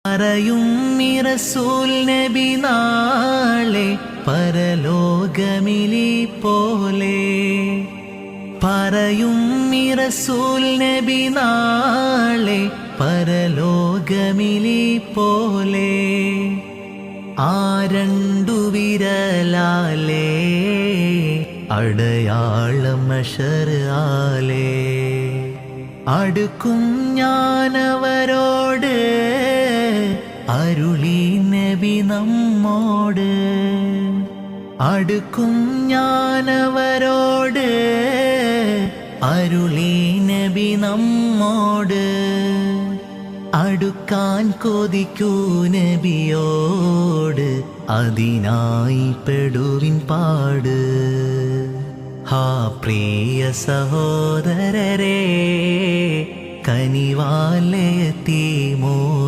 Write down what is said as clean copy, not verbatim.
പറയും റസൂൽ നബി നാളെ പരലോകമിലി പോലെ. പറയും റസൂൽ നബി നാളെ പരലോകമിലി പോലെ. ആ രണ്ടു വിരലാലേ അടയാളം മഹ്ശർ ആലേ. അടുക്കും ഞാനവരോട് അരുളി നബി നമ്മോട്. അടുക്കും ഞാനവരോട് അരുളി നബി നമ്മോട്. അടുക്കാൻ കൊതിക്കൂ നബിയോട് അതിനായി പെടുവിൻ പാട്. ഹാ പ്രിയ സഹോദരരെ കനിവാലയത്തീമോ